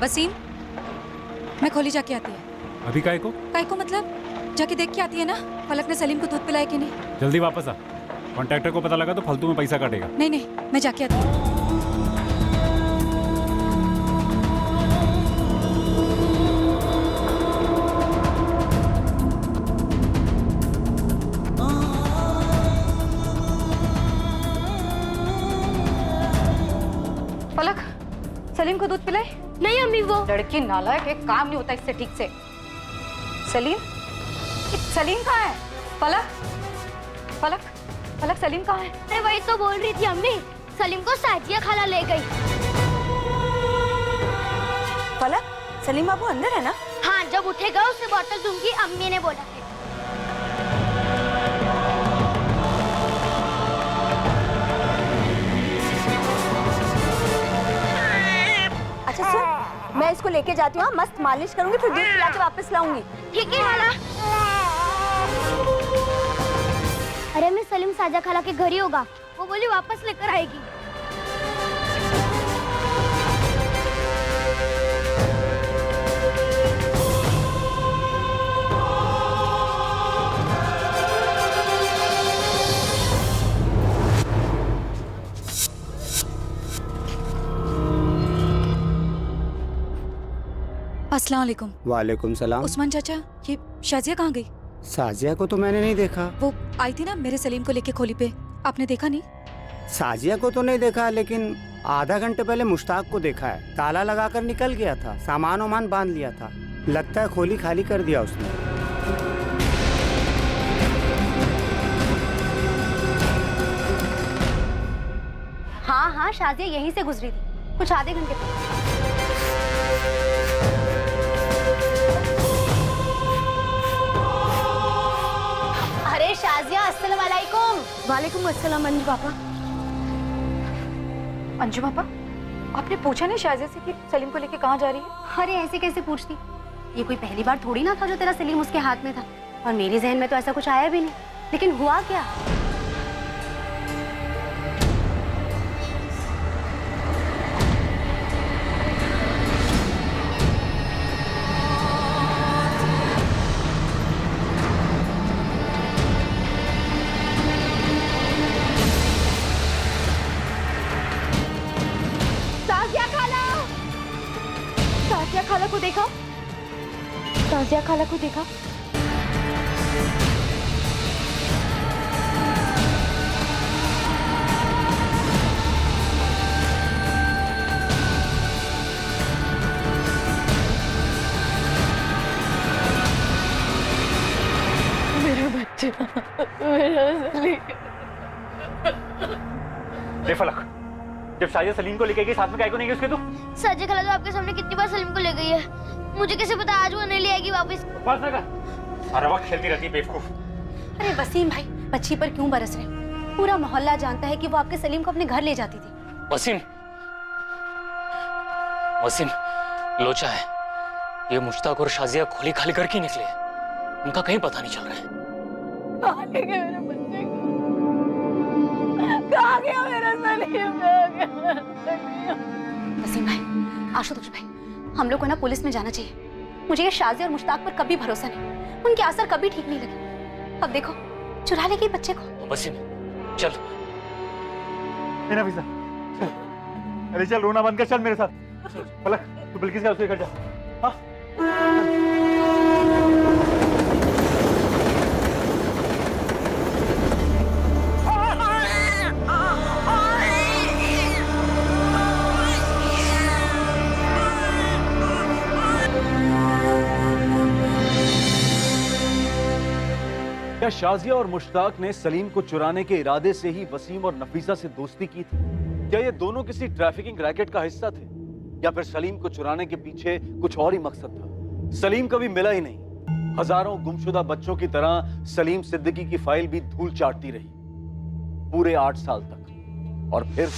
वसीम, मैं खोली जाके आती है। अभी काय को मतलब जाके देख के आती है ना, पलक ने सलीम को दूध पिलाया कि नहीं। जल्दी वापस आ, कॉन्ट्रैक्टर को पता लगा तो फालतू में पैसा काटेगा। नहीं, मैं जाके आती हूँ। पलक, सलीम को दूध पिलाए? नहीं अम्मी, वो लड़की नालायक, एक काम नहीं होता इससे ठीक से। सलीम कहाँ है? पलक सलीम कहाँ है? अरे वही तो बोल रही थी अम्मी, सलीम को साजिया खाला ले गई। पलक, सलीम बाबू अंदर है ना? हाँ, जब उठेगा उसे बोतल दूंगी, अम्मी ने बोला है। अच्छा सुन, मैं इसको लेके जाती हूँ, मस्त मालिश करूंगी, फिर दूध पिला के वापस लाऊंगी। ठीक है खाला। अरे मैं सलीम साजा खाला के घर ही होगा, वो बोली वापस लेकर आएगी। अस्सलाम वालेकुम। वालेकुम सलाम। उस्मान चाचा, ये शाजिया कहाँ गई? साजिया को तो मैंने नहीं देखा। वो आई थी ना मेरे सलीम को लेके खोली पे, आपने देखा नहीं? साजिया को तो नहीं देखा, लेकिन आधा घंटे पहले मुश्ताक को देखा है। ताला लगाकर निकल गया था, सामान वामान बांध लिया था। लगता है खोली खाली कर दिया उसने। हाँ, शाजिया यहीं से गुजरी थी, कुछ आधे घंटे पहले। अरे शाजिया, अस्सलाम वालेकुम। वालेकुम अस्सलाम अंजू पापा। अंजू पापा, आपने पूछा नहीं शाजिया से कि सलीम को लेके कहाँ जा रही है? अरे ऐसे कैसे पूछती, ये कोई पहली बार थोड़ी ना था जो तेरा सलीम उसके हाथ में था, और मेरे जहन में तो ऐसा कुछ आया भी नहीं। लेकिन हुआ क्या? साजिया खाला को देखा? मेरा बच्चा, मेरा सलीम। फलक, जब शाजिया सलीम को लेके गई, साथ में काय को नहीं गई उसके? तो साजिया खाला तो आपके सामने कितनी बार सलीम को ले गई है, मुझे कैसे पता आज वो नहीं ले आएगी वापस? बस ना कर, हर वक्त खेलती रहती है बेवकूफ। अरे वसीम भाई, बच्ची पर क्यों बरस रहे? पूरा मोहल्ला जानता है कि वो आपके सलीम को अपने घर ले जाती थी। वसीम लोचा है, ये मुश्ताक और शाजिया खोली खाली करके निकले, उनका कहीं पता नहीं चल रहा है। कहाँ ले गए मेरे बच्चे को? कहाँ गया मेरा सलीम? वसीम भाई, आशुतोष भाई, हम लोग को ना पुलिस में जाना चाहिए। मुझे ये शाजिया और मुश्ताक पर कभी भरोसा नहीं, उनके असर कभी ठीक नहीं लगे। अब देखो, चुरा लेगी बच्चे को। वसीम चल। नफीसा, अरे चल, रोना बंद कर, चल मेरे साथ। पलक, तू बिल्किस का उसके घर जा। हाँ? क्या शाजिया और मुश्ताक ने सलीम को चुराने के इरादे से ही वसीम और नफीसा से दोस्ती की थी? क्या ये दोनों किसी ट्रैफिकिंग रैकेट का हिस्सा थे, या फिर सलीम को चुराने के पीछे कुछ और ही मकसद था? सलीम कभी मिला ही नहीं। हजारों गुमशुदा बच्चों की तरह सलीम सिद्दीकी की फाइल भी धूल चाटती रही पूरे 8 साल तक। और फिर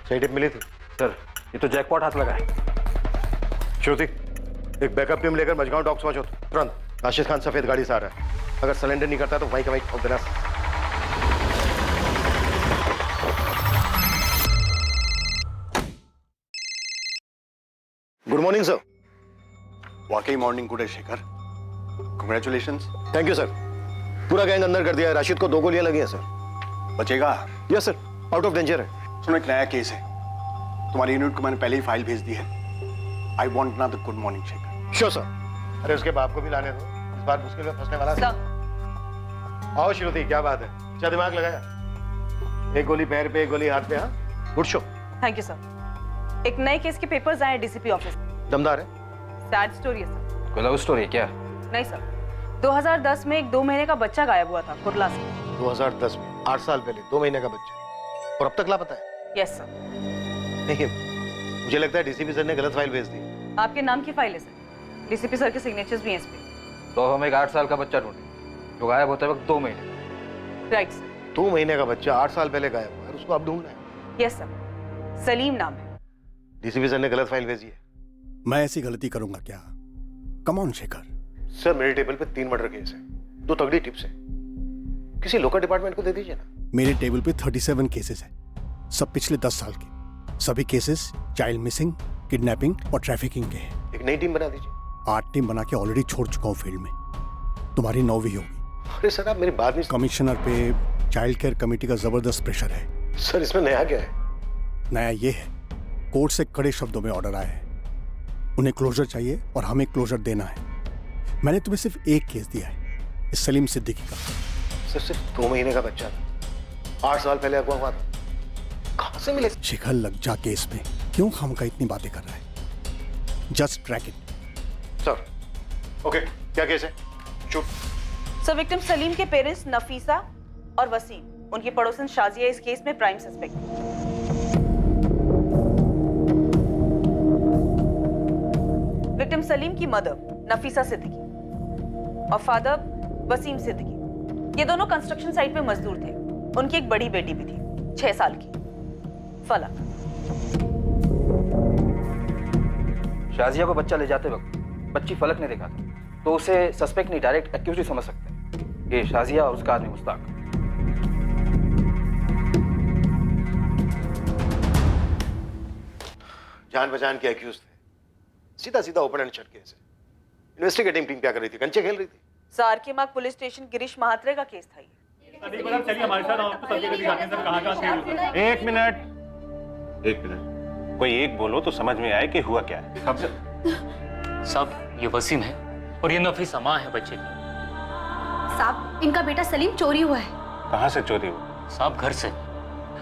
सही टिप मिली थी सर ये तो जैकपॉट हाथ लगा है। श्रुति, एक बैकअप टीम लेकर मजगांव डॉक्स पहुंचो तुरंत। राशिद खान सफेद गाड़ी से आ रहा है, अगर सिलेंडर नहीं करता तो वहीं का वहीं ठोक देना। Good morning sir. वाकई मॉर्निंग गुड है Shekhar, congratulations. Thank you sir. पूरा गैंग अंदर कर दिया है। राशिद को 2 गोलियां लगी हैं सर। बचेगा? Yes sir, out of danger है। सुनो, एक नया केस है, तुम्हारी यूनिट को मैंने पहले ही फाइल भेज दी है। I want now the good morning Shekhar. Sure sir. अरे उसके बाप को भी लाने दो, इस बार मुश्किल में फंसने वाला है। आओ श्रुति, क्या बात है, क्या दिमाग लगाया? एक गोली पैर पे, एक गोली हाथ पे। हाँ, good show. Thank you sir. एक नए केस के पेपर्स आए डीसीपी ऑफिस। दमदार है। सैड स्टोरी है सर। कोई लव स्टोरी है क्या? नहीं सर, 2010 में एक 2 महीने का बच्चा गायब हुआ था कुर्ला से। 2010 में 8 साल पहले 2 महीने का बच्चा, और अब तक लापता है? Yes sir. नहीं, मुझे लगता है डीसीपी सर ने गलत फाइल भेज दी। आपके नाम की फाइल है सर, डीसीपी सर के सिग्नेचर्स भी हैं इस पे। तो हम एक 8 साल का बच्चा ढूंढे जो गायब होते वक्त 2 महीने। Right sir. 2 महीने का बच्चा 8 साल पहले गायब हुआ है, उसको अब ढूंढना है। यस सर, सलीम नाम है। डीसीपी सर ने गलत फाइल भेजी है। मैं ऐसी गलती करूंगा क्या? Come on Shekhar. सर मेरे टेबल पे 3 मर्डर केस है, 2 तगड़ी टिप्स है, किसी लोकल डिपार्टमेंट को दे दीजिए ना। मेरे टेबल पे 37 केसेस हैं, सब पिछले 10 साल के। सभी केसेस चाइल्ड मिसिंग, किडनैपिंग और ट्रैफिकिंग के हैं। एक नई टीम बना दीजिए। 8 टीम बना के ऑलरेडी छोड़ चुका हूँ फील्ड में, तुम्हारी 9वीं होगी। अरे सर, आप मेरी बात नहीं। कमिश्नर पे चाइल्ड केयर कमेटी का जबरदस्त प्रेशर है। सर इसमें नया क्या है? नया ये है, कोर्ट से कड़े शब्दों में ऑर्डर आया है, उन्हें क्लोजर चाहिए और हमें क्लोजर देना है। मैंने तुम्हें सिर्फ एक केस दिया है, इस सलीम सिद्दीकी का। सर सिर्फ 2 महीने का बच्चा था, 8 साल पहले अगवा हुआ था, कहां से मिले? शिखर लग जा केस में क्यों खामखा इतनी बातें कर रहा है? Just track it. Sir okay, क्या केस है? चुप। सर, विक्टिम सलीम के पेरेंट्स नफीसा और वसीम, उनकी पड़ोसन शाजिया इस केस में प्राइम सस्पेक्ट। विक्टिम सलीम की मदर नफीसा सिद्दीकी और फादर वसीम सिद्दीकी, ये दोनों कंस्ट्रक्शन साइट पे मजदूर थे। उनकी एक बड़ी बेटी भी थी, 6 साल की, फलक। शाजिया को बच्चा ले जाते वक्त बच्ची फलक ने देखा था, तो उसे सस्पेक्ट नहीं डायरेक्ट एक्यूज ही समझ सकते हैं। ये शाजिया और उसका आदमी मुश्ताक। जान पहचान के एक्यूज थे, सीधा सीधा ओपन एंड शट केस है। इन्वेस्टिगेटिंग टीम क्या कर रही थी? कंचे खेल रही थी। सारकी मार्ग पुलिस स्टेशन गिरीश महात्रे का केस था ये। चलिए हमारे साथ, हम आपको सब जगह दिखाते हैं सर, कहाँ-कहाँ से। एक मिनट, कोई एक बोलो तो समझ में आए कि हुआ क्या है। साहब ये वसीम है और ये नफीसा माँ है बच्चे की। साहब इनका बेटा सलीम चोरी हुआ है। कहाँ से चोरी हुआ? साहब घर से।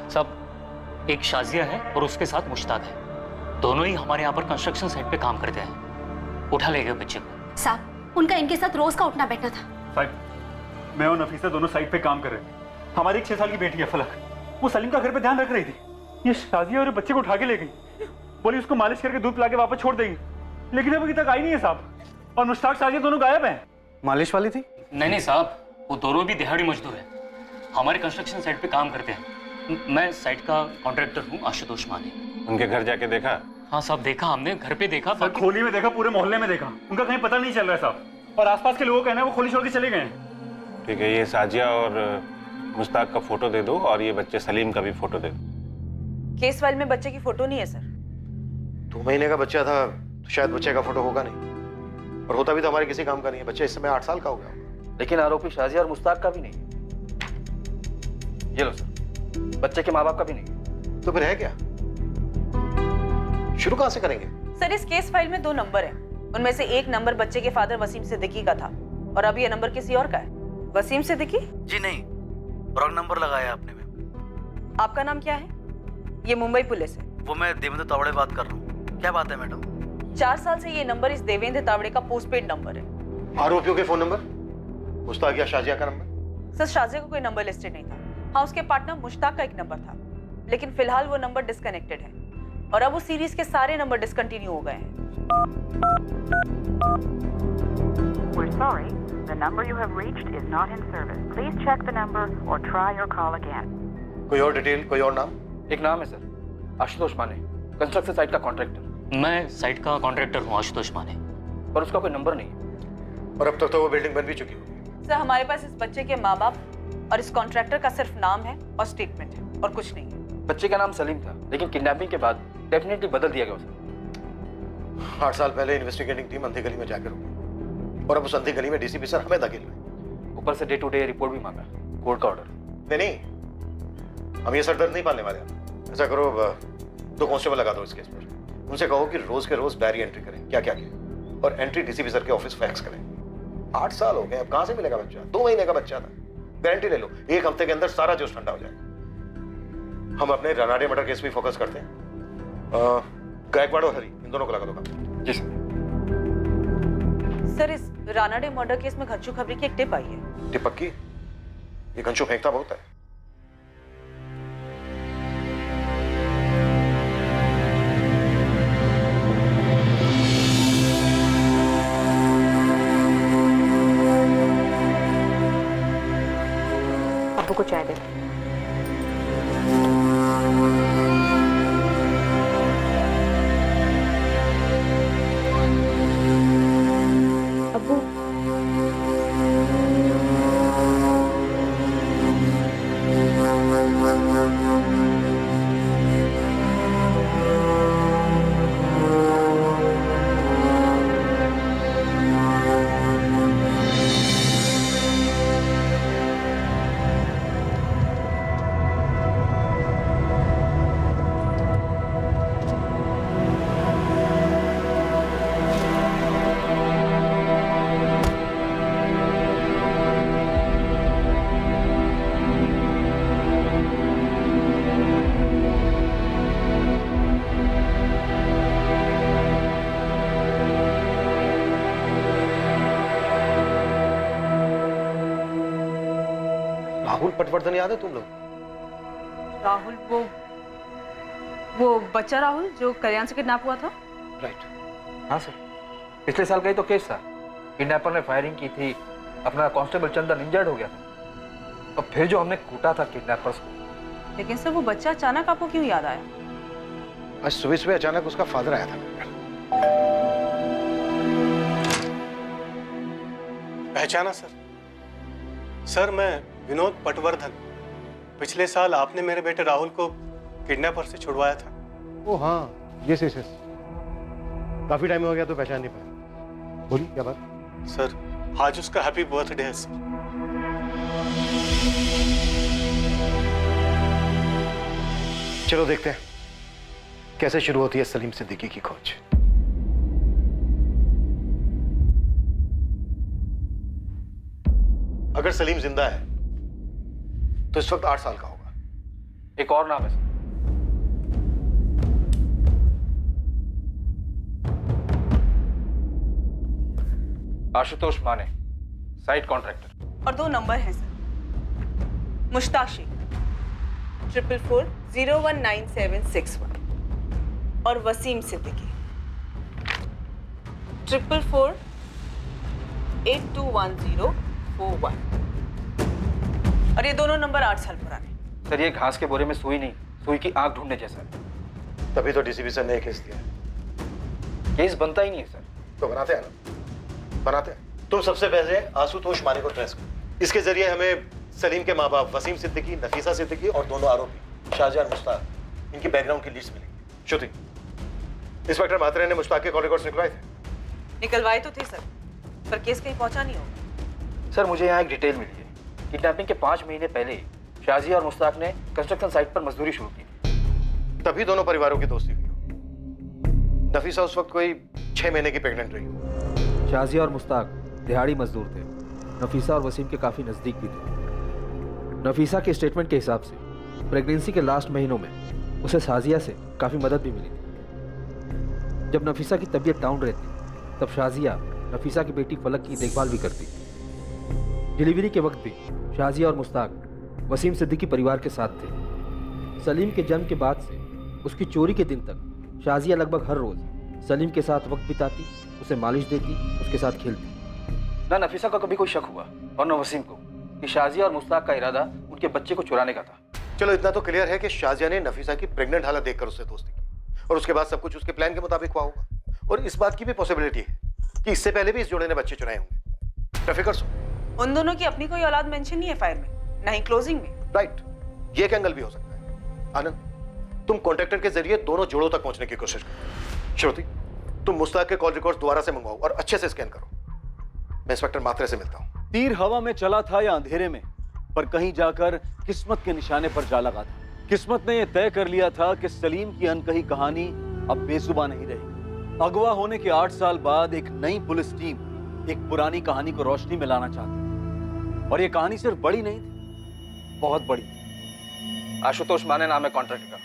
साहब एक शाजिया है और उसके साथ मुश्ताक है, दोनों ही हमारे यहाँ पर कंस्ट्रक्शन साइट पे काम करते हैं। उठा ले गए बच्चे को। साहब उनका इनके साथ रोज का उठना बैठना था। साहब मैं और नफीसा दोनों साइट पे काम कर रहे थे। हमारी एक 6 साल की बेटी है फलक, वो सलीम का घर पे ध्यान रख रही थी। ये शाजिया और बच्चे को उठा के ले गई, बोली उसको मालिश करके दूध पिला के वापस छोड़ देगी, लेकिन अभी तक आई नहीं है साहब। और मुश्ताक शाजिया दोनों गायब हैं। मालिश वाली थी? नहीं साहब, वो दोनों भी दिहाड़ी मजदूर हैं, हमारे कंस्ट्रक्शन साइट पे काम करते हैं। मैं साइट का कॉन्ट्रैक्टर हूँ, आशुतोष माने। उनके घर जाके देखा? हाँ साहब देखा, हमने घर पे देखा। सर खोली में देखा, पूरे मोहल्ले में देखा, उनका कहीं पता नहीं चल रहा है साहब। और आसपास के लोगों का कहना है वो खोली छोड़ के चले गए हैं। ठीक है, ये साजिया और मुश्ताक का फोटो दे दो और ये बच्चे सलीम का भी फोटो दे दो। केस फाइल में बच्चे की फोटो नहीं है सर। 2 महीने का बच्चा था तो शायद बच्चे का फोटो होगा नहीं, और होता भी तो हमारे किसी काम का नहीं है। बच्चा इस समय 8 साल का हो गया। लेकिन आरोपी शाजिया और मुश्ताक का भी नहीं है। ये लो सर, बच्चे के माँ बाप का भी नहीं है। तो फिर है क्या? शुरू कहां से करेंगे? सर इस केस फाइल में 2 नंबर हैं, उनमें से एक नंबर बच्चे के फादर वसीम सिद्दीकी का था और अब ये नंबर किसी और का है। वसीम सिद्दीकी? जी नहीं, रॉन्ग नंबर लगाया आपने मैम। आपका नाम क्या है? ये मुंबई पुलिस है। वो मैं देवेंद्र तावड़े बात कर रहा हूँ। क्या बात है मैडम? 4 साल से ये नंबर इस देवेंद्र तावड़े का पोस्टपेड नंबर है। आरोपियों के फोन नंबर? मुश्ताक या शाजिया का नंबर? सर शाजिया का कोई नंबर लिस्टेड नहीं था। हाँ उसके पार्टनर मुश्ताक का एक नंबर था, लेकिन फिलहाल वो नंबर डिस्कनेक्टेड है और अब उस सीरीज के सारे नंबर डिसकंटिन्यू हो गए हैं। We're sorry, the number you have reached is not in service. Please check the number or try your call again. कोई और डिटेल, कोई और नाम? एक नाम है सर, आशुतोष माने, कंस्ट्रक्शन साइट का कॉन्ट्रैक्टर। मैं साइट का कॉन्ट्रैक्टर हूँ आशुतोष माने। पर उसका कोई नंबर नहीं है। और अब तक तो वो बिल्डिंग बन भी चुकी होगी। सर हमारे पास इस बच्चे के माँ बाप और इस कॉन्ट्रैक्टर का सिर्फ नाम है और स्टेटमेंट है और कुछ नहीं है। बच्चे का नाम सलीम था, लेकिन किडनैपिंग के बाद डेफिनेटली बदल दिया गया उसे। 8 साल पहले इन्वेस्टिगेटिंग टीम अंधी गली में जाकर रुकी और अब उस अंधी गली में डीसीपी सर हमें धकेल रहे। ऊपर से डे टू डे रिपोर्ट भी मांगा, कोर्ट का ऑर्डर। नहीं, हम ये सरदर्द नहीं पालने वाले। ऐसा करो, 2 कांस्टेबल लगा दो इस केस पर। उनसे कहो कि रोज के रोज डायरी एंट्री करें, क्या क्या किया, और एंट्री डीसीपी सर के ऑफिस फैक्स करें। 8 साल हो गए, अब कहां से मिलेगा बच्चा? 2 महीने का बच्चा था। गारंटी ले लो 1 हफ्ते के अंदर सारा जोश ठंडा हो जाएगा। हम अपने रानाडे मर्डर केस में फोकस करते हैं। गायकवाड़ और हरी, इन दोनों को लगा दो काम। जी सर। सर इस रानाडे मर्डर केस में घच्चू खबरी की एक टिप आई है। टिप पक्की? ये घंचू फेंकता बहुत है। अब्बू को चाय दे। अब्बू राहुल पटवर्धन याद है तुम लोग? राहुल, वो बच्चा राहुल जो कल्याण से किडनैप हुआ था? राइट। हाँ सर, पिछले साल का ही तो केस था। किडनैपर ने फायरिंग की थी, अपना कांस्टेबल चंदन इंजर्ड हो गया था, और फिर जो हमने कूटा था किडनैपर्स को। लेकिन सर वो बच्चा अचानक आपको क्यों याद आया? आज सुबह सुबह अचानक उसका फादर आया था मेरे घर। पहचाना सर? सर मैं विनोद पटवर्धन। पिछले साल आपने मेरे बेटे राहुल को किडनैपर से छुड़वाया था। ओ हाँ, यस यस यस। काफी टाइम हो गया तो पहचान नहीं पाया। बोलिए क्या बात? सर आज उसका हैप्पी बर्थडे है सर। चलो देखते हैं कैसे शुरू होती है सलीम सिद्दीकी की खोज। अगर सलीम जिंदा है तो इस वक्त 8 साल का होगा। एक और नाम है सर, आशुतोष माने, साइट कॉन्ट्रैक्टर। और 2 नंबर हैं सर, मुश्ताक शेख 444019761 और वसीम सिद्दीकी 444821041। और ये दोनों नंबर 8 साल पुराने। सर ये घास के बोरे में सुई नहीं, सुई की आंख ढूंढने जैसा है। तभी तो डीसीपी सर ने केस दिया है। केस बनता ही नहीं है सर। तो बनाते हैं ना, बनाते हैं। तुम सबसे पहले आशुतोष माने को ट्रेस करो। इसके जरिए हमें सलीम के माँ बाप वसीम सिद्दीकी, नफीसा सिद्दीकी और दोनों आरोपी शाहजहां और मुश्ताक, इनकी बैकग्राउंड की लिस्ट मिलेगी। श्रुति, इंस्पेक्टर मात्रे ने मुश्ताक के कॉल रिकॉर्ड्स निकलवाए थे? निकलवाए तो थे सर, पर केस कहीं पहुंचा नहीं होगा। सर मुझे यहाँ एक डिटेल मिली है। किडनैपिंग के 5 महीने पहले शाहजिया और मुश्ताक ने कंस्ट्रक्शन साइट पर मजदूरी शुरू की। तभी दोनों परिवारों की दोस्ती हुई हो। नफीसा उस वक्त कोई 6 महीने की प्रेग्नेंट रही हो। शाहजिया और मुश्ताक दिहाड़ी मजदूर थे। नफीसा और वसीम के काफ़ी नज़दीक भी थे। नफीसा के स्टेटमेंट के हिसाब से प्रेगनेंसी के लास्ट महीनों में उसे शाहजिया से काफ़ी मदद भी मिली थी। जब नफीसा की तबीयत डाउन रहती तब शाहजिया नफीसा की बेटी फलक की देखभाल भी करती। डिलीवरी के वक्त भी शाहजिया और मुश्ताक वसीम सिद्दीकी परिवार के साथ थे। सलीम के जन्म के बाद से उसकी चोरी के दिन तक शाहजिया लगभग हर रोज़ सलीम के साथ वक्त बिताती, उसे मालिश देती, उसके साथ खेलती। ना नफीसा का कभी कोई शक हुआ और न वसीम को कि शाहजिया और मुश्ताक का इरादा उनके बच्चे को चुराने का था। चलो इतना तो क्लियर है कि शाजिया ने नफीसा की प्रेग्नेंट हालत देखकर उससे दोस्ती की और उसके बाद सब कुछ उसके प्लान के मुताबिक हुआ होगा। और इस बात की भी पॉसिबिलिटी है कि इससे पहले भी इस जोड़े ने बच्चे चुराए होंगे। फिक्र सो उन दोनों की अपनी कोई औलाद मेंशन नहीं है फाइल में, ना ही क्लोजिंग में। राइट, ये एक एंगल भी हो सकता है। आनंद, तुम कॉन्ट्रैक्टर के जरिए दोनों जोड़ों तक पहुंचने की कोशिश करो। श्रुति, तुम मुस्ताक के कॉल रिकॉर्ड्स दोबारा से मंगवाओ और अच्छे से स्कैन करो। मैं इंस्पेक्टर मात्रे से मिलता हूं। तीर हवा में चला था या अंधेरे में, पर कहीं जाकर किस्मत के निशाने पर जा लगा था। किस्मत ने यह तय कर लिया था कि सलीम की अनकही कहानी अब बेजुबान नहीं रहेगी। अगवा होने के 8 साल बाद एक नई पुलिस टीम एक पुरानी कहानी को रोशनी में लाना चाहती थी। और यह कहानी सिर्फ बड़ी नहीं थी, बहुत बड़ी। आशुतोष माने नाम है कॉन्ट्रैक्टर का,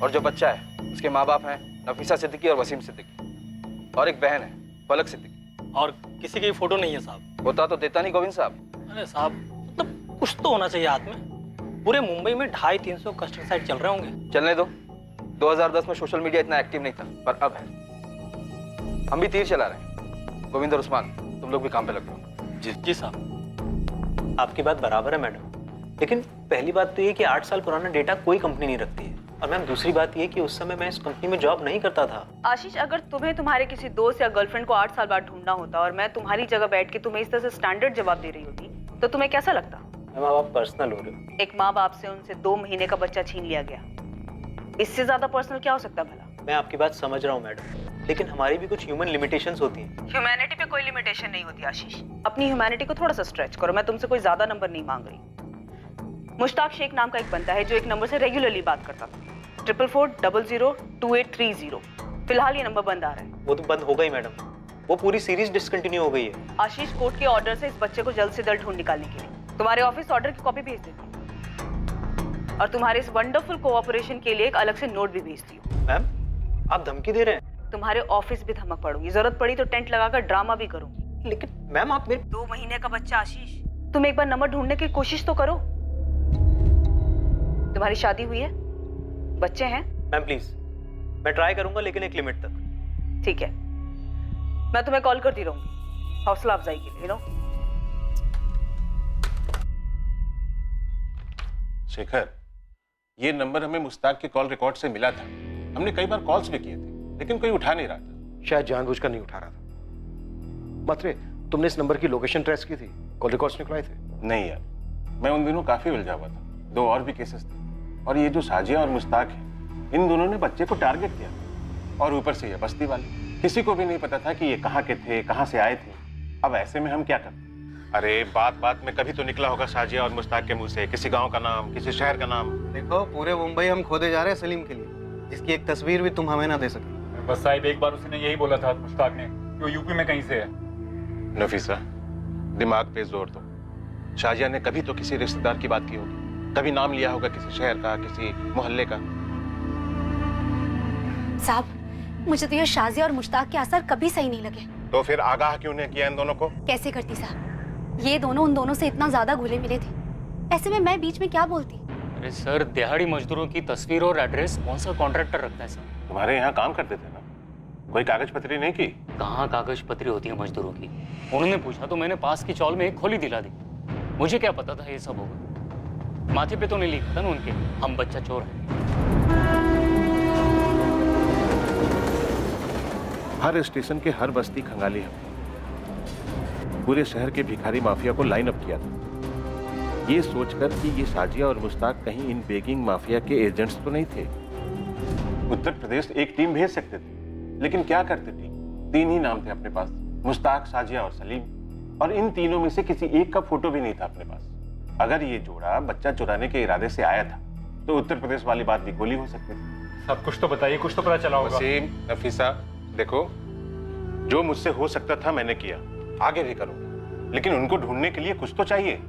और जो बच्चा है उसके माँ बाप हैं नफीसा सिद्दीकी और वसीम सिद्दीकी, और एक बहन है फलक सिद्दीकी। और किसी की फोटो नहीं है साहब। होता तो देता नहीं गोविंद साहब। अरे साहब, मतलब कुछ तो होना चाहिए हाथ में। पूरे मुंबई में 250-300 कस्टम साइट चल रहे होंगे। चलने दो, 2010 में सोशल मीडिया इतना एक्टिव नहीं था, पर अब है। हम भी तीर चला रहे हैं। गोविंद और उस्मान, तुम लोग भी काम पे लग जाओ। जी साहब, आपकी बात बराबर है मैडम, लेकिन पहली बात तो ये कि 8 साल पुराना डेटा कोई कंपनी नहीं रखती है। और मैम दूसरी बात ये कि उस समय मैं इस कंपनी में जॉब नहीं करता था। आशीष, अगर तुम्हें तुम्हारे किसी दोस्त या गर्लफ्रेंड को 8 साल बाद ढूंढना होता और मैं तुम्हारी जगह बैठ के तुम्हें इस तरह से स्टैंडर्ड जवाब दे रही होती तो तुम्हें कैसा लगता? मैम आप पर्सनल हो रहे हो। एक माँ बाप से उनसे 2 महीने का बच्चा छीन लिया गया, इससे ज्यादा पर्सनल क्या हो सकता भला? मैं आपकी बात समझ रहा हूँ मैडम, लेकिन हमारी भी कुछ ह्यूमन लिमिटेशंस होती हैं। ह्यूमैनिटी पे कोई लिमिटेशन नहीं होती आशीष। अपनी ह्यूमैनिटी को थोड़ा सा स्ट्रेच करो। मैं तुमसे कोई ज्यादा नंबर नहीं मांग रही। मुश्ताक शेख नाम का एक बंदा है जो एक नंबर से रेगुलरली बात करता था, 44402830। फिलहाल ये नंबर बंद आ रहा है। वो तो बंद हो गई मैडम, वो पूरी सीरीज डिसकंटिन्यू हो गई है। आशीष, कोर्ट के ऑर्डर से इस बच्चे को जल्द से जल्द ढूंढ निकालने के लिए तुम्हारे ऑफिस ऑर्डर की कॉपी भेज देती हूँ और तुम्हारे इस वंडरफुल कोऑपरेशन के लिए एक अलग से नोट भी भेजती हूँ। मैम आप धमकी दे रहे हैं? तुम्हारे ऑफिस भी धमक पड़ूंगी, जरूरत पड़ी तो टेंट लगाकर ड्रामा भी करूंगी। लेकिन मैम आप मेरे 2 महीने का बच्चा आशीष, तुम एक बार नंबर ढूंढने की कोशिश तो करो। तुम्हारी शादी हुई है, बच्चे हैं? मैम प्लीज, मैं ट्राई करूंगा लेकिन एक लिमिट तक। ठीक है, मैं तुम्हें कॉल करती रहूंगी हौसला अफजाई के लिए। नो शेखर, ये नंबर हमें मुस्ताक के कॉल रिकॉर्ड से मिला था। हमने कई बार कॉल्स भी किए थे लेकिन कोई उठा नहीं रहा था। शायद जानबूझकर नहीं उठा रहा था। मात्रे, तुमने इस नंबर की लोकेशन ट्रेस की थी? कॉल रिकॉर्ड्स निकलवाए थे? नहीं यार, मैं उन दिनों काफी उलझा हुआ था। 2 और भी केसेस थे और ये जो शाजिया और मुस्ताक है, इन दोनों ने बच्चे को टारगेट किया और ऊपर से ये बस्ती वाले। किसी को भी नहीं पता था कि ये कहाँ के थे, कहाँ से आए थे। अब ऐसे में हम क्या करते? अरे बात बात में कभी तो निकला होगा शाजिया और मुस्ताक के मुंह से किसी गांव का नाम, किसी शहर का नाम। देखो, पूरे मुंबई हम खोदे जा रहे हैं सलीम के लिए, जिसकी एक तस्वीर भी तुम हमें ना दे सके। बस साहिब, एक बार उसने यही बोला था मुश्ताक ने कि वो यूपी में कहीं से है। नफीसा, दिमाग पे जोर दो। शाजिया ने कभी तो किसी रिश्तेदार की बात की होगी, कभी नाम लिया होगा किसी शहर का, किसी मोहल्ले का। साहब, मुझे तो ये शाजिया और मुश्ताक के असर कभी सही नहीं लगे। तो फिर आगाह क्यों नहीं किया इन दोनों को? कैसे करती साहब, ये दोनों उन दोनों से इतना ज्यादा घुले मिले थे, ऐसे में मैं बीच में क्या बोलती? अरे सर, दिहाड़ी मजदूरों की तस्वीर और एड्रेस कौन सा कॉन्ट्रैक्टर रखता है सर? तुम्हारे यहाँ काम करते थे ना, कोई कागज पत्री नहीं की? कहाँ कागज पत्री होती है मजदूरों की? उन्होंने पूछा तो मैंने पास की चौल में एक खोली दिला दी। मुझे क्या पता था ये सब होगा। माथे पे तो नहीं लिखा था ना उनके, हम बच्चा चोर हैं। हर स्टेशन के हर बस्ती खंगाली है। पूरे शहर के भिखारी माफिया को लाइन अप किया था, ये सोचकर कि ये शाजिया और मुश्ताक कहीं इन बेगिंग माफिया के एजेंट्स तो नहीं थे। उत्तर प्रदेश एक टीम भेज सकते थे, लेकिन क्या करते टीम? 3 ही नाम थे अपने पास, मुश्ताक, शाजिया और सलीम, और इन तीनों में से किसी एक का फोटो भी नहीं था अपने पास। अगर ये जोड़ा बच्चा चुराने के इरादे से आया था तो उत्तर प्रदेश वाली बात भी गोली हो सकती थी। सब कुछ तो बताइए, कुछ तो पता चला होगा। वसीम, नफीसा, देखो, जो मुझसे हो सकता था मैंने किया, आगे भी करूंगा, लेकिन उनको ढूंढने के लिए कुछ तो चाहिए।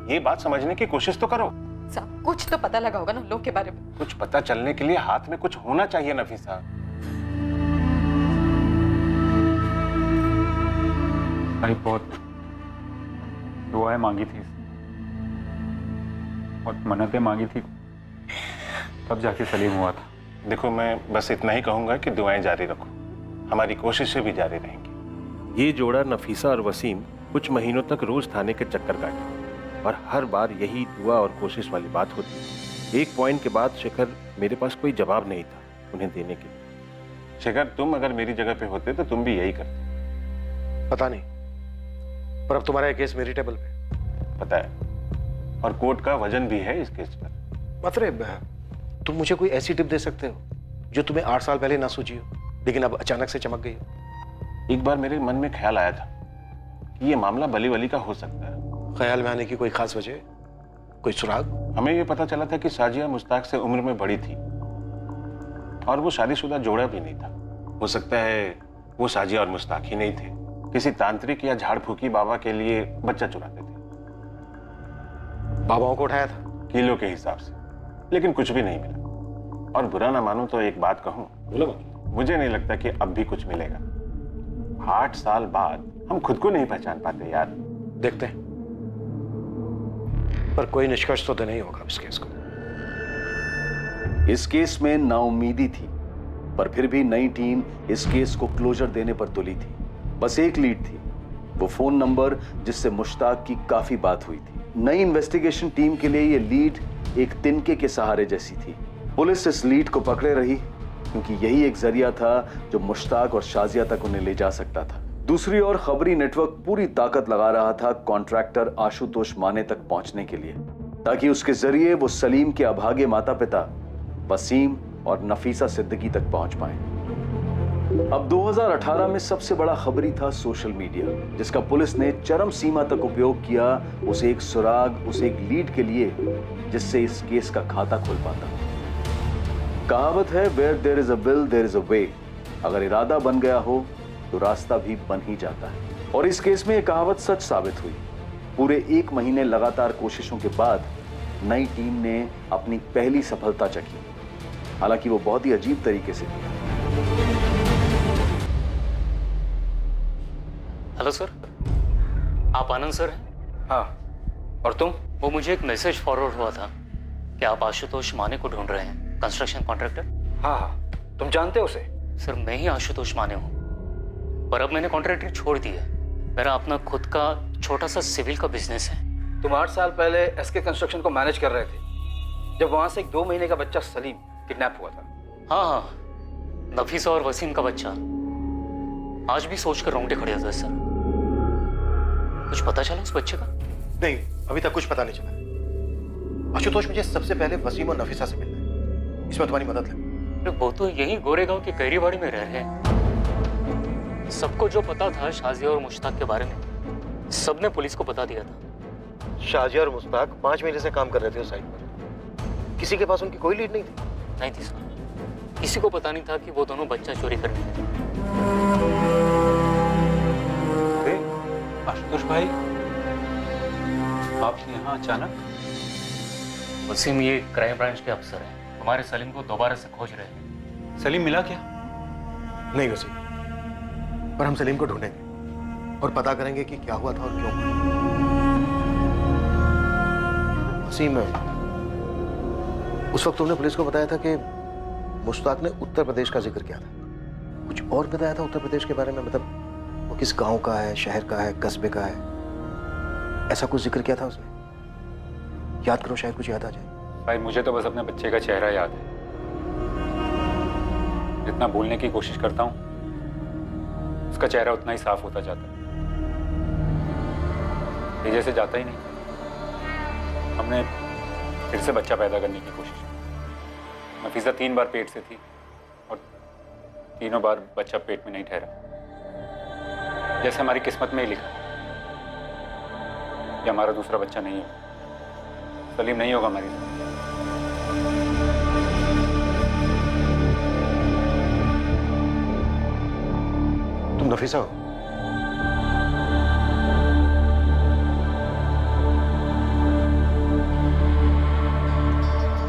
ये बात समझने की कोशिश तो करो। सब कुछ तो पता लगा होगा ना लोग के बारे में। कुछ पता चलने के लिए हाथ में कुछ होना चाहिए नफीसा। भाई बहुत दुआएं मांगी थी और मन्नतें मांगी थी, तब जाके सलीम हुआ था। देखो, मैं बस इतना ही कहूंगा कि दुआएं जारी रखो, हमारी कोशिशें भी जारी रहेंगी। ये जोड़ा नफीसा और वसीम कुछ महीनों तक रोज थाने के चक्कर काटे और हर बार यही दुआ और कोशिश वाली बात होती। एक पॉइंट के बाद शेखर मेरे पास कोई जवाब नहीं था उन्हें देने के लिए। शेखर, तुम अगर मेरी जगह पे होते तो तुम भी यही करते। पता नहीं, पर अब तुम्हारा ये केस मेरी टेबल पे। पता है, और कोर्ट का वजन भी है इस केस पर। मतलब तुम मुझे कोई ऐसी टिप दे सकते हो जो तुम्हें 8 साल पहले ना सूझी हो, लेकिन अब अचानक से चमक गई हो? एक बार मेरे मन में ख्याल आया था कि ये मामला बली वली का हो सकता है। ख्याल में आने की कोई खास वजह, कोई सुराग? हमें ये पता चला था कि साजिया मुश्ताक से उम्र में बड़ी थी और वो शादीशुदा जोड़ा भी नहीं था। हो सकता है वो साजिया और मुश्ताक ही नहीं थे, किसी तांत्रिक या झाड़ फूकी बाबा के लिए बच्चा चुराते थे। बाबाओं को उठाया था किलो के हिसाब से, लेकिन कुछ भी नहीं मिला। और बुरा ना मानो तो एक बात कहूं, मुझे नहीं लगता कि अब भी कुछ मिलेगा। 8 साल बाद हम खुद को नहीं पहचान पाते यार। देखते हैं, पर कोई निष्कर्ष तो नहीं होगा इस केस को। इस केस में नाउम्मीदी थी, पर फिर भी नई टीम इस केस को क्लोजर देने पर तुली थी। बस एक लीड थी, वो फोन नंबर जिससे मुश्ताक की काफी बात हुई थी। नई इन्वेस्टिगेशन टीम के लिए ये लीड एक तिनके के सहारे जैसी थी। पुलिस इस लीड को पकड़े रही क्योंकि यही एक जरिया था जो मुश्ताक और शाजिया तक उन्हें ले जा सकता था। दूसरी ओर खबरी नेटवर्क पूरी ताकत लगा रहा था कॉन्ट्रैक्टर आशुतोष माने तक पहुंचने के लिए, ताकि उसके जरिए वो सलीम के अभागे माता पिता वसीम और नफीसा सिद्दीकी तक पहुंच पाए। अब 2018 में सबसे बड़ा खबरी था सोशल मीडिया, जिसका पुलिस ने चरम सीमा तक उपयोग किया उसे एक सुराग, उसे एक लीड के लिए जिससे इस केस का खाता खुल पाता। कहावत है, where there is a will there is a way. अगर इरादा बन गया हो तो रास्ता भी बन ही जाता है। और इस केस में यह कहावत सच साबित हुई। पूरे 1 महीने लगातार कोशिशों के बाद नई टीम ने अपनी पहली सफलता चखी, हालांकि वो बहुत ही अजीब तरीके से। हेलो सर, आप आनंद सर हैं? हाँ, और तुम? वो मुझे एक मैसेज फॉरवर्ड हुआ था कि आप आशुतोष माने को ढूंढ रहे हैं, कंस्ट्रक्शन कॉन्ट्रैक्टर। हाँ हाँ, तुम जानते हो उसे? सर, मैं ही आशुतोष माने हूँ, पर अब मैंने कॉन्ट्रैक्टर छोड़ दिया। मेरा अपना खुद का छोटा सा सिविल का बिजनेस है। तुम 8 साल पहले एसके कंस्ट्रक्शन को मैनेज कर रहे थे जब वहां से एक 2 महीने का बच्चा सलीम किडनैप हुआ था। हाँ हाँ, नफीसा और वसीम का बच्चा। आज भी सोचकर रोंगटे खड़े होते हैं सर। कुछ पता चला उस बच्चे का? नहीं, अभी तक कुछ पता नहीं चला। आशुतोष, मुझे सबसे पहले वसीम और नफीसा से मिलना है, इसमें तुम्हारी मदद लगे। वो तो यही गोरेगांव की कैरीबाड़ी में रह रहे हैं। सबको जो पता था शाजिया और मुश्ताक के बारे में, सबने पुलिस को बता दिया था। शाजिया और मुश्ताक 5 महीने से काम कर रहे थे उस साइट पर। किसी के पास उनकी कोई लीड नहीं थी? नहीं थी सर, किसी को पता नहीं था कि वो दोनों बच्चा चोरी करने गए। आशुतोष भाई, आप यहाँ अचानक? वसीम ये क्राइम ब्रांच के अफसर हैं, हमारे सलीम को दोबारा से खोज रहे हैं। सलीम मिला क्या? नहीं वसीम, पर हम सलीम को ढूंढेंगे और पता करेंगे कि क्या हुआ था और क्यों हुआ। वसीम, उस वक्त तुमने पुलिस को बताया था कि मुश्ताक ने उत्तर प्रदेश का जिक्र किया था। कुछ और बताया था उत्तर प्रदेश के बारे में? मतलब वो किस गांव का है, शहर का है, कस्बे का है, ऐसा कुछ जिक्र किया था उसने? याद करो, शायद कुछ याद आ जाए। भाई, मुझे तो बस अपने बच्चे का चेहरा याद है। जितना भूलने की कोशिश करता हूँ, उसका चेहरा उतना ही साफ होता जाता है। ये जैसे जाता ही नहीं। हमने फिर से बच्चा पैदा करने की कोशिश की। नफीसा 3 बार पेट से थी और तीनों बार बच्चा पेट में नहीं ठहरा। जैसे हमारी किस्मत में ही लिखा कि हमारा दूसरा बच्चा नहीं होगा, सलीम नहीं होगा हमारी। तुम नफीसा हो?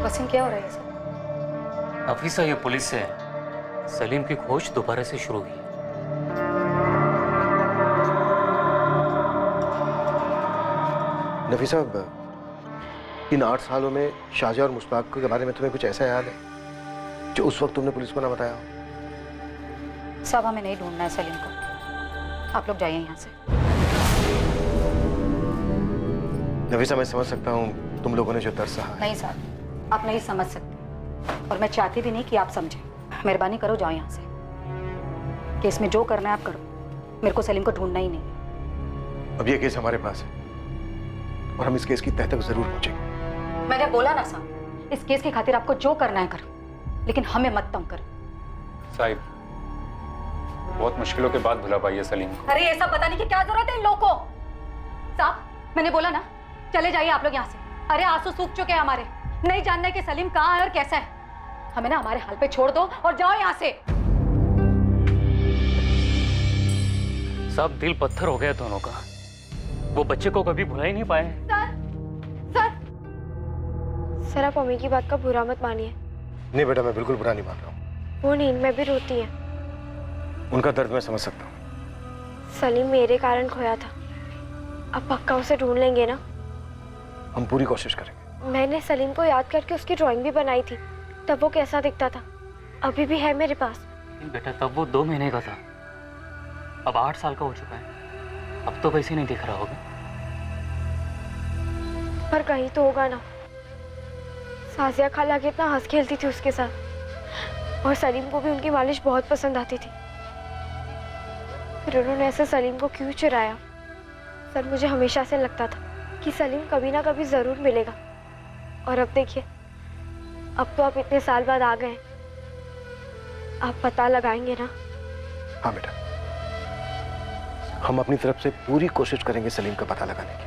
वसीम, क्या हो रहा है सर? नफीसा, ये पुलिस से सलीम की खोज दोबारा से शुरू हुई। नफीसा, इन 8 सालों में शाजिया और मुश्ताक के बारे में तुम्हें कुछ ऐसा याद है जो उस वक्त तुमने पुलिस को ना बताया हो? साहब, हमें नहीं ढूंढना है सलीम को, आप लोग जाइए यहाँ से। नफीसा, मैं समझ सकता हूँ तुम लोगों ने जो दर्द सहा है। नहीं साहब, आप नहीं समझ सकते और मैं चाहती भी नहीं कि आप समझें। मेहरबानी करो, जाओ यहाँ से। केस में जो करना है आप करो, मेरे को सलीम को ढूंढना ही नहीं है। अब ये केस हमारे पास है और हम इस केस की तह तक जरूर पहुंचेंगे। मैंने बोला ना साहब, इस केस की खातिर आपको जो करना है करो, लेकिन हमें मत तंग करो। साहिब, बहुत मुश्किलों के बाद भुला पाई है सलीम को। अरे ये सब बताने की क्या जरूरत है इन लोगों को? साहब, मैंने बोला ना, चले जाइए आप लोग यहाँ से। अरे आंसू सूख चुके हैं हमारे, नहीं जानना है कि सलीम कहाँ है और कैसा है। हमें ना हमारे हाल पे छोड़ दो और जाओ यहाँ से। सब दिल पत्थर हो गया दोनों का। वो बच्चे को कभी भुला ही नहीं पाए। सर आप मम्मी की बात का बुरा मत मानिए। नहीं बेटा, मैं बिल्कुल बुरा नहीं मान रहा हूँ। वो नींद में भी रोती है। उनका दर्द मैं समझ सकता हूँ। सलीम मेरे कारण खोया था, अब पक्का उसे ढूंढ लेंगे ना? हम पूरी कोशिश करेंगे। मैंने सलीम को याद करके उसकी ड्राइंग भी बनाई थी, तब वो कैसा दिखता था, अभी भी है मेरे पास। बेटा तब वो 2 महीने का था, अब 8 साल का हो चुका है। अब तो वैसे नहीं दिख रहा होगा। पर कहीं तो होगा ना। साजिया खाला कितना हंस खेलती थी उसके साथ, और सलीम को भी उनकी मालिश बहुत पसंद आती थी। फिर उन्होंने ऐसे सलीम को क्यों चुराया? सर मुझे हमेशा से लगता था कि सलीम कभी ना कभी जरूर मिलेगा, और अब देखिए, अब तो आप इतने साल बाद आ गए, आप पता लगाएंगे ना? हाँ बेटा, हम अपनी तरफ से पूरी कोशिश करेंगे सलीम का पता लगाने की।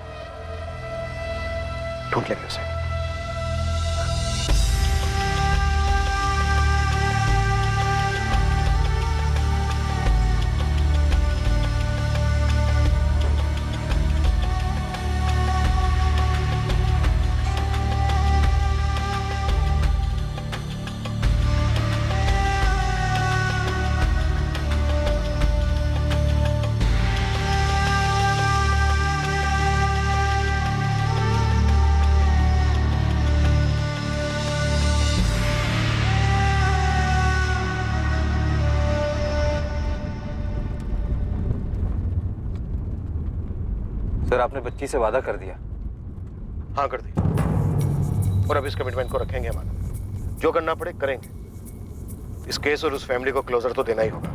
ढूंढ लेंगे उसे। सर आपने बच्ची से वादा कर दिया? हाँ कर दिया, और अब इस कमिटमेंट को रखेंगे हमारा। जो करना पड़े करेंगे। इस केस और उस फैमिली को क्लोजर तो देना ही होगा।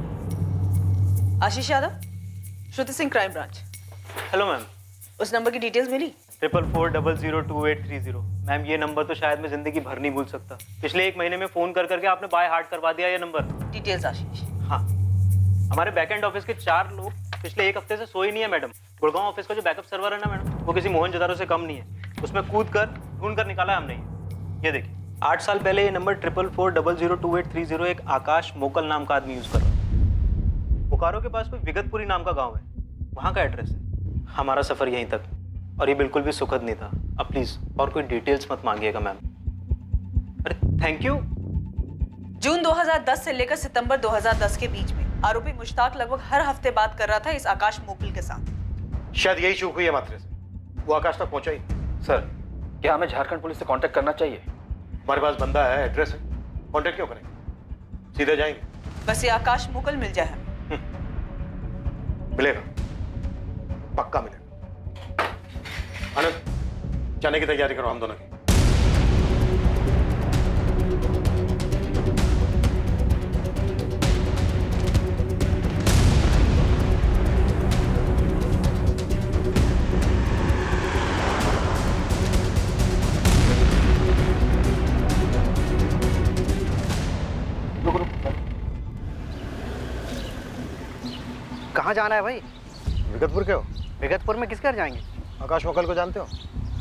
Ashish Yadav, Shruti Singh, crime branch. Hello ma'am. उस नंबर की डिटेल्स मिली? 4440022830। मैम ये नंबर तो शायद मैं जिंदगी भर नहीं भूल सकता। पिछले 1 महीने में फोन कर करके आपने बाय हार्ट करवा दिया ये नंबर। डिटेल्स आशीष। हाँ, हमारे बैकएंड ऑफिस के 4 लोग पिछले 1 हफ्ते से सोए नहीं है मैडम। गुड़गांव ऑफिस का जो बैकअप सर्वर है ना मैडम, वो किसी मोहनजोदारो से कम नहीं है। उसमें कूद कर ढूंढ कर निकाला हमने। ये देखिए, 8 साल पहले ये नंबर 4440022830 एक आकाश मोकल नाम का आदमी यूज कर रहा है। बोकारो के पास कोई विगतपुरी नाम का गांव है, वहाँ का एड्रेस है। हमारा सफर यहीं तक, और ये बिल्कुल भी सुखद नहीं था। अब प्लीज और कोई डिटेल्स मत मांगिएगा मैम। अरे थैंक यू। जून 2010 से लेकर सितंबर 2010 के बीच में आरोपी मुश्ताक लगभग हर हफ्ते बात कर रहा था इस आकाश मोकल के साथ। शायद यही चूक हुई है मात्रे से, वो आकाश तक पहुंचा ही। सर क्या हमें झारखंड पुलिस से कांटेक्ट करना चाहिए? हमारे पास बंदा है, एड्रेस है, कांटेक्ट क्यों करेंगे? सीधे जाएंगे। बस ये आकाश मोकल मिल जाए हमें। मिलेगा, पक्का मिलेगा। आनंद, जाने की तैयारी करो हम दोनों की। कहाँ जाना है भाई? विगतपुर के हो? विगतपुर में किसके घर जाएंगे? आकाश मुकल को जानते हो?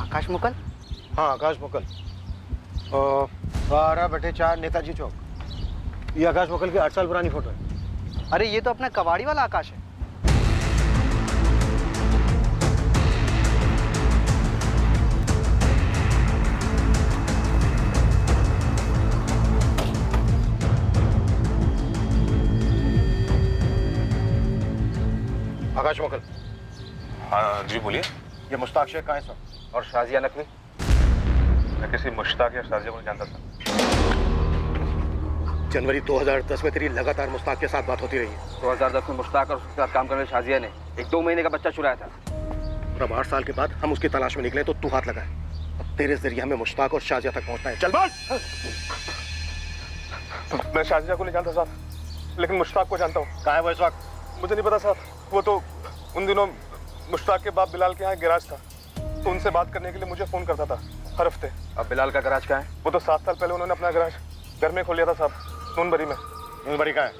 आकाश मुकल? हाँ आकाश मुकल, 12/4 नेताजी चौक। ये आकाश मुकल की 8 साल पुरानी फोटो है। अरे ये तो अपना कबाड़ी वाला आकाश है। आकाश मुकल। हाँ जी बोलिए। ये मुश्ताक शेख कहाँ है सर? और शाजिया नकवी? मैं किसी मुश्ताक या शाजिया को जानता था। जनवरी 2010 में तेरी लगातार मुश्ताक के साथ बात होती रही है। 2010 में मुश्ताक और उसके साथ काम करने शाजिया ने एक 2 महीने का बच्चा चुराया था। और अब 8 साल के बाद हम उसकी तलाश में निकले तो तू हाथ लगाए। अब तेरे जरिए हमें मुश्ताक और शाजिया तक पहुंचना है। चल बात। मैं शाजिया को नहीं जानता साहब, लेकिन मुश्ताक को जानता हूँ। कहाँ है वो इस वक्त? मुझे नहीं पता साहब, वो तो उन दिनों मुश्ताक के बाप बिलाल के यहाँ गैराज था, तो उनसे बात करने के लिए मुझे फोन करता था हर हफ्ते। अब बिलाल का गैराज कहाँ है? वो तो 7 साल पहले उन्होंने अपना गैराज घर में खोल लिया था साहब, नूनबरी में। नूनबरी कहाँ है?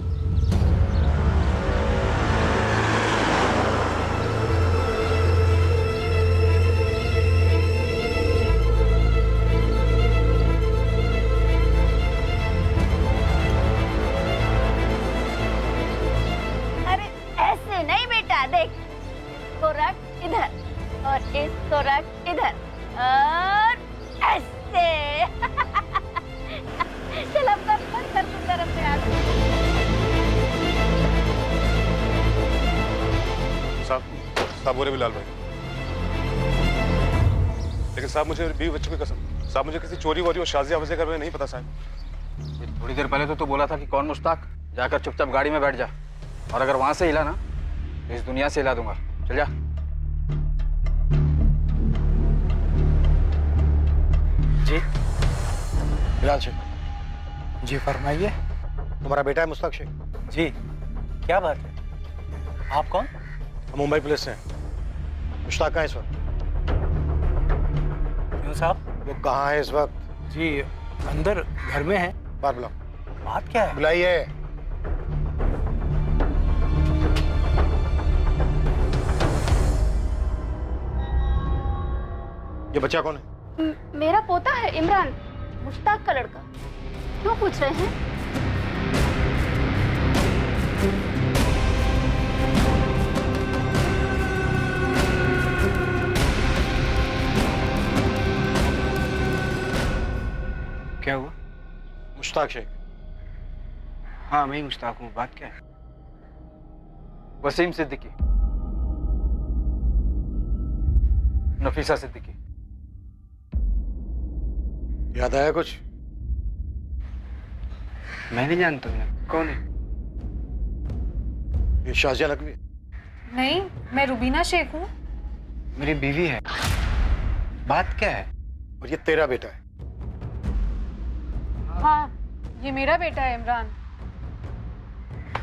इधर और इसको रख इधर और ऐसे। चल अब कर तू तरफ से आ। साहब बोले बिलाल भाई, लेकिन साहब मुझे 20 बच्चों की कसम, साहब मुझे किसी चोरी वोरी और शाजिया वजह का नहीं पता साहब। थोड़ी देर पहले तो तू बोला था कि कौन मुश्ताक, जाकर चुपचाप गाड़ी में बैठ जा, और अगर वहां से हिला ना तो इस दुनिया से हिला दूंगा। चल जा। जी बिलाल शेख। जी फरमाइए। तुम्हारा बेटा है मुश्ताक शेख? जी। क्या बात है, आप कौन? मुंबई पुलिस से। मुश्ताक कहाँ है इस वक्त? क्यों साहब? वो कहाँ है इस वक्त? जी अंदर घर में है। बाहर बुलाओ। बात क्या है? बुलाइए। ये बच्चा कौन है? मेरा पोता है इमरान, मुश्ताक का लड़का। क्यों पूछ रहे हैं? क्या हुआ? मुश्ताक शेख। हाँ मैं ही मुश्ताक हूँ। बात क्या है? वसीम सिद्दीकी, नफीसा सिद्दीकी। याद आया कुछ? मैं नहीं जानता हूँ। कौन है? ये शाजिया नकवी। नहीं, मैं रुबीना शेख हूँ। मेरी बीवी है। बात क्या है? और ये तेरा बेटा है? हाँ, ये मेरा बेटा है इमरान।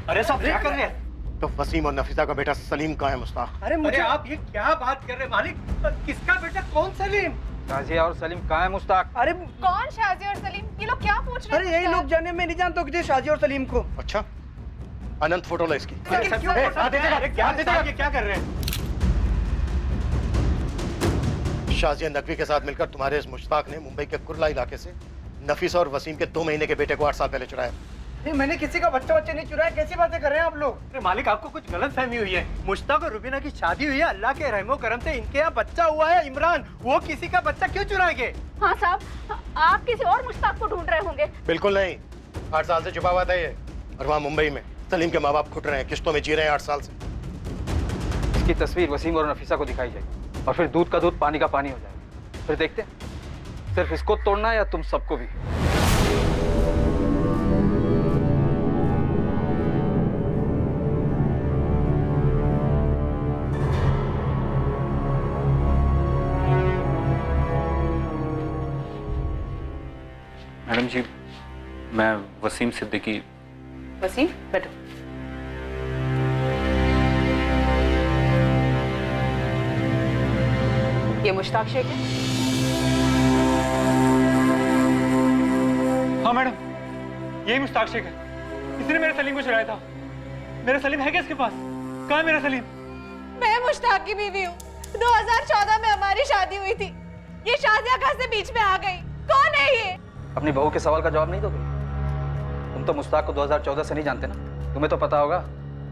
अरे सब क्या कर रहे हैं? तो वसीम और नफीसा का बेटा सलीम कहाँ है मुश्ताक? अरे मुझे आप ये क्या बात कर रहे हैं मालिक? किसका बेटा? कौन सलीम? शाजिया और सलीम कहाँ है मुश्ताक? अरे कौन शाजिया और सलीम? ये लोग क्या पूछ रहे हैं? अरे यही लोग जाने, मैं नहीं जानता किसी शाजिया और सलीम को। अच्छा, अनंत फोटो ला इसकी। क्या कर रहे हैं? शाजिया नकवी के साथ मिलकर तुम्हारे इस मुश्ताक ने मुंबई के कुर्ला इलाके से नफीसा और वसीम के 2 महीने के बेटे को 8 साल पहले चुराया। नहीं, मैंने किसी का बच्चा नहीं चुराया। कैसी बातें कर रहे हैं आप लोग? अरे मालिक, आपको कुछ गलत फहमी हुई है। मुश्ताक और रुबीना की शादी हुई है, अल्लाह के रहमो करम से इनके यहाँ बच्चा हुआ है इमरान। वो किसी का बच्चा क्यों चुराएंगे? हाँ साहब, आप किसी और मुश्ताक को ढूंढ रहे होंगे। बिल्कुल नहीं, 8 साल से छुपा हुआ था ये। और वहाँ मुंबई में सलीम के माँ बाप घुट रहे हैं, किश्तों में जी रहे हैं 8 साल से। इसकी तस्वीर वसीम और नफीसा को दिखाई जाएगी, और फिर दूध का दूध पानी का पानी हो जाएगा। फिर देखते हैं सिर्फ इसको तोड़ना या तुम सबको भी। मैडम जी, मैं वसीम सिद्दीकी। वसीम, बैठो। ये मुश्ताक शेख है? हाँ मैडम, यही मुश्ताक शेख है। इसने मेरे सलीम को चुराया था। मेरा सलीम है क्या इसके पास? कहाँ है मेरा सलीम? मैं मुश्ताक की बीवी हूँ। 2014 में हमारी शादी हुई थी। ये शाजिया कहाँ से बीच में आ गई? कौन है ये? अपनी बहू के सवाल का जवाब नहीं दोगे? तुम तो मुश्ताक को 2014 से नहीं जानते ना, तुम्हें तो पता होगा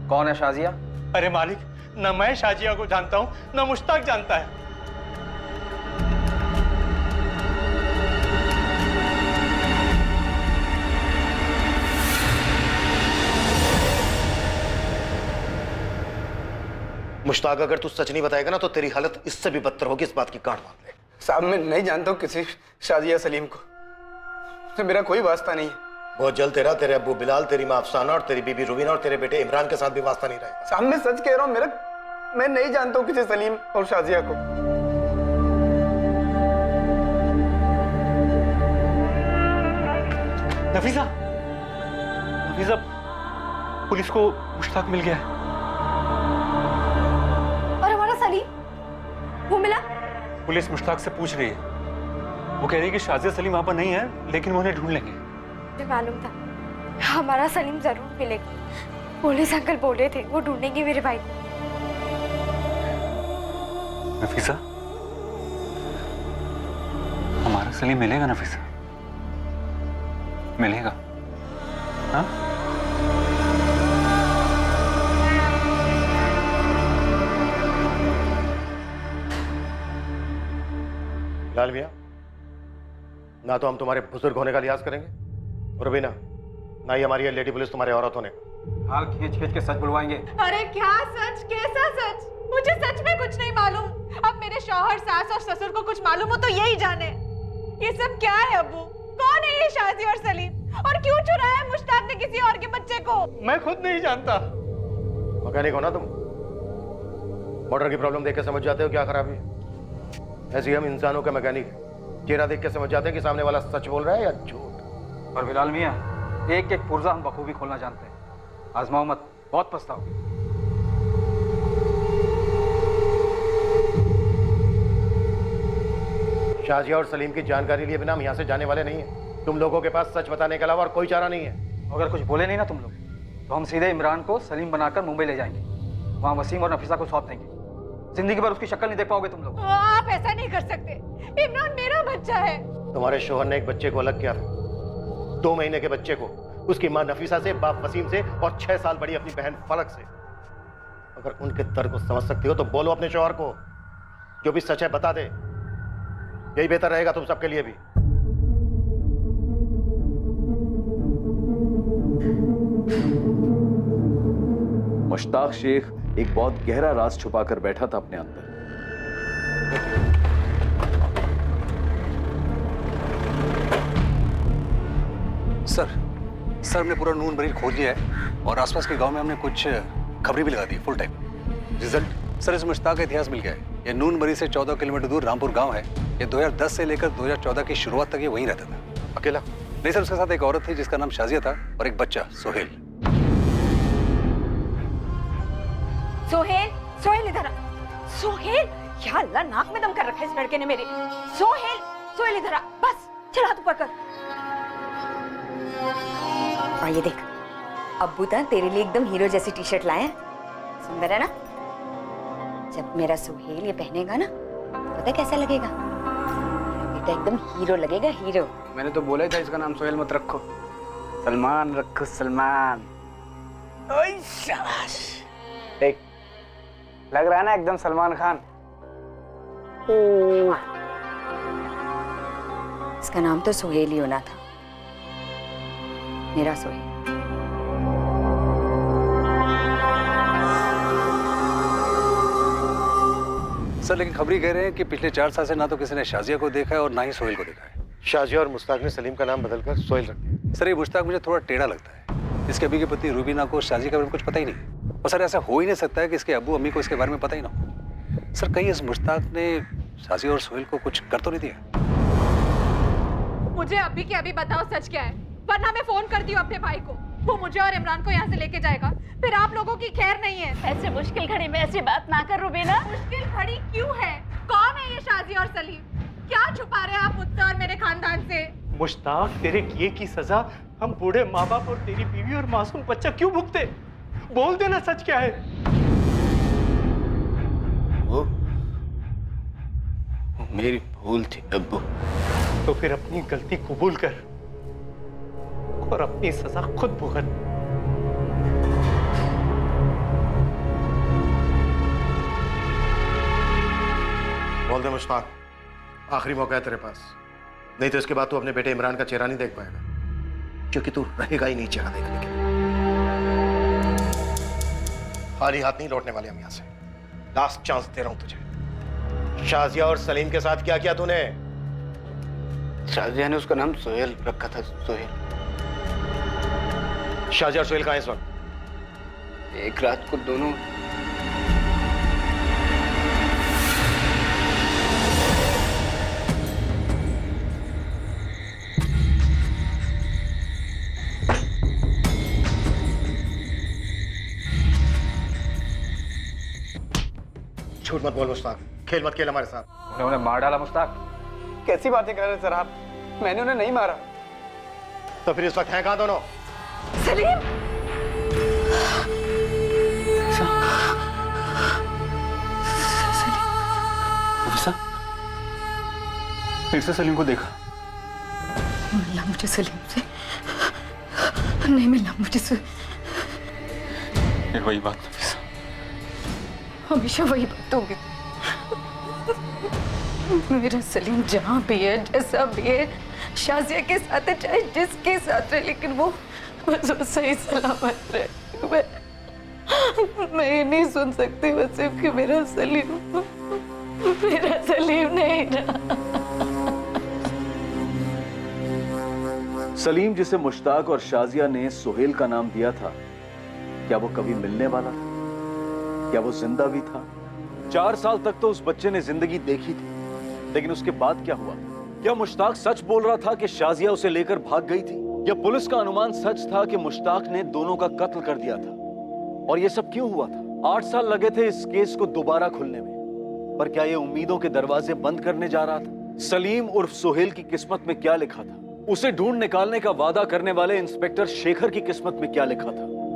कौन है शाजिया। अरे मालिक, न मैं शाजिया को जानता हूँ न मुश्ताक जानता है। मुश्ताक, अगर तू सच नहीं बताएगा ना तो तेरी हालत इससे भी बदतर होगी, इस बात की गांठ बांध ले। साहब मैं नहीं जानता हूँ किसी शाजिया सलीम को, तो मेरा कोई वास्ता नहीं है। बहुत जल्द तेरे अब्बू बिलाल, तेरी माँ अफसाना और तेरी बीबी रुबीना और तेरे बेटे इमरान के साथ भी वास्ता नहीं रहेगा। साहब मैं सच कह रहा हूँ, मैं नहीं जानता हूँ किसी सलीम और शाजिया को। नफीसा, नफीसा, पुलिस को मुश्ताक मिल गया है। और हमारा सलीम, वो मिला? पुलिस मुश्ताक से पूछ रही है। वो कह रही है कि शाजिया सलीम वहां पर नहीं है, लेकिन वो उन्हें ढूंढ लेंगे। मुझे मालूम था हमारा सलीम जरूर मिलेगा। पुलिस अंकल बोले थे वो ढूंढेंगे मेरे भाई को। नफीसा, हमारा सलीम मिलेगा नफीसा, मिलेगा। हाँ? लाल मियां, ना तो हम तुम्हारे बुजुर्ग होने का लिहाज करेंगे और अभी ना ही हमारी ये लेडी पुलिस तुम्हारे औरत होने का। हाल खींच खींच के सच बुलवाएंगे। अरे क्या सच, कैसा सच? मुझे सच में कुछ नहीं मालूम। अब मेरे शौहर, सास और ससुर को कुछ मालूम हो तो यही जाने। ये सब क्या है अब्बू? कौन है ये शाजी और सलीम? और क्यों चुराया है मुश्ताक ने किसी और के बच्चे को? मैं खुद नहीं जानता। मैकेनिक हो ना तुम? मोटर की प्रॉब्लम देख के समझ जाते हो क्या खराबी है। ऐसे ही हम इंसानों का मैकेनिक है, चेहरा देख के समझ जाते हैं कि सामने वाला सच बोल रहा है या झूठ। और बिलाल मियां, एक एक पुर्जा हम बखूबी खोलना जानते हैं। आजमाओ मत, बहुत पछताओगे। शाजिया और सलीम की जानकारी लिए बिना हम यहाँ से जाने वाले नहीं हैं। तुम लोगों के पास सच बताने के अलावा और कोई चारा नहीं है। अगर कुछ बोले नहीं ना तुम लोग, तो हम सीधे इमरान को सलीम बनाकर मुंबई ले जाएंगे। वहाँ वसीम और नफीसा को सौंप देंगे। जिंदगी भर उसकी शक्ल नहीं देख पाओगे तुम लोग। आप ऐसा नहीं कर सकते। इमरान मेरा बच्चा है। तुम्हारे शोहर ने एक बच्चे को अलग किया था, 2 महीने के बच्चे को, उसकी माँ नफीसा से, बाप वसीम से और 6 साल बड़ी अपनी बहन फलक से। अगर उनके दर्द को समझ सकती हो तो बोलो अपने शोहर को, जो भी सच है बता दे। यही बेहतर रहेगा तुम सबके लिए भी। मुश्ताक शेख एक बहुत गहरा राज छुपाकर बैठा था अपने अंदर। सर हमने पूरा नून मरीज खोज लिया है और आसपास के गांव में हमने कुछ खबरें भी लगा दी फुल टाइम। रिजल्ट सर, इस मुश्ताक का इतिहास मिल गया है। ये नून मरीज से 14 किलोमीटर दूर रामपुर गांव है। ये 2010 से लेकर 2014 की शुरुआत तक ये वहीं रहता था। अकेला? नहीं सर, उसके साथ एक औरत थी जिसका नाम शाजिया था और एक बच्चा सोहेल। सोहेल, सोहेल इधर आ। सोहेल, या अल्लाह, नाक में दम कर रखा है इस लड़के ने मेरे। सोहेल, सोहेल इधर आ। बस चल हाथ ऊपर कर। और ये देख, अब्बू था तेरे लिए एकदम हीरो जैसी टी शर्ट लाए हैं। सुंदर है ना? जब मेरा सोहेल ये पहनेगा ना, पता कैसा लगेगा? मेरा बेटा एकदम हीरो लगेगा, हीरो। मैंने तो बोला ही था इसका नाम सोहेल मत रखो, सलमान रखो, सलमान। ओए शाबाश, देख लग रहा है ना एकदम सलमान खान। इसका नाम तो सोहेल ही होना था, मेरा सोहेल। सर लेकिन खबरी कह रहे हैं कि पिछले 4 साल से ना तो किसी ने शाजिया को देखा है और ना ही सोहेल को देखा है। शाजिया और मुश्ताक ने सलीम का नाम बदलकर सोहेल रख दिया। सर ये मुश्ताक मुझे थोड़ा टेढ़ा लगता है। इसके अभी की पत्नी रूबीना को शाजिया के बारे में कुछ पता ही नहीं। और सर ऐसा हो ही नहीं सकता है कि इसके अब्बू अम्मी को इसके बारे में पता ही ना हो। सर कहीं इस मुश्ताक ने शाजिया और सोहेल को कुछ कर तो नहीं दिया? मुझे अभी के अभी बताओ सच क्या है, वरना मैं फोन करती हूँ अपने भाई को। वो मुझे और इमरान को यहाँ से लेके जाएगा, फिर आप लोगों की खैर नहीं है। ऐसे मुश्किल घड़ी में ऐसी बात ना कर रूबीना। मुश्किल घड़ी क्यों है? कौन है ये शाजी और सलीम? क्या छुपा रहे हैं आप मुझसे और मेरे खानदान से? मुश्ताक, तेरे किए की सजा हम बूढ़े माँ बाप और तेरी बीवी और मासूम बच्चा क्यों भुगते? बोल देना सच क्या है। वो मेरी भूल थी अब्बू। तो फिर अपनी गलती कबूल कर और अपनी सजा खुद भुगत। बोल दे मुश्ताक, आखिरी मौका है तेरे पास, नहीं तो इसके बाद तू अपने बेटे इमरान का चेहरा नहीं देख पाएगा, क्योंकि तू रहेगा ही नहीं चेहरा देखने के लिए। खाली हाथ नहीं लौटने वाले हम यहाँ से। लास्ट चांस दे रहा हूं तुझे। शाजिया और सलीम के साथ क्या किया तूने? शाजिया ने उसका नाम सोहेल रखा था, सोहेल। शाजिया और सोहेल कहाँ हैं इस वक्त? एक रात को दोनों झूठ मत बोल मुश्ताक, खेल मत खेल हमारे साथ। उन्होंने मार डाला मुश्ताक? कैसी बातें कर रहे हैं सर आप? मैंने उन्हें नहीं मारा। तो फिर इस वक्त हैं कहां दोनों? सलीम! नफीसा, फिर से सलीम को देखा? मिलना मुझे सलीम से नहीं, मिलना मुझे से। फिर वही बात नफीसा, हमेशा वही बात होगी। मेरा सलीम जहाँ भी है, जैसा भी है, शाजिया के साथ है, चाहे जिसके साथ है, लेकिन वो सही सलामत रहे। मैं ये नहीं सुन सकती वसीम कि मेरा सलीम नहीं रहा। सलीम जिसे मुश्ताक और शाजिया ने सुहेल का नाम दिया था, क्या वो कभी मिलने वाला था? क्या वो जिंदा भी था? 4 साल तक तो उस बच्चे ने जिंदगी देखी थी, लेकिन उसके बाद क्या हुआ? क्या मुश्ताक सच बोल रहा था कि शाजिया उसे लेकर भाग गई थी, या पुलिस का अनुमान सच था कि मुश्ताक ने दोनों का कत्ल कर दिया था? और ये सब क्यों हुआ था? 8 साल लगे थे इस केस को दोबारा खुलने में, पर क्या ये उम्मीदों के दरवाजे बंद करने जा रहा था? सलीम उर्फ सुहेल की किस्मत में क्या लिखा था? उसे ढूंढ निकालने का वादा करने वाले इंस्पेक्टर शेखर की किस्मत में क्या लिखा था?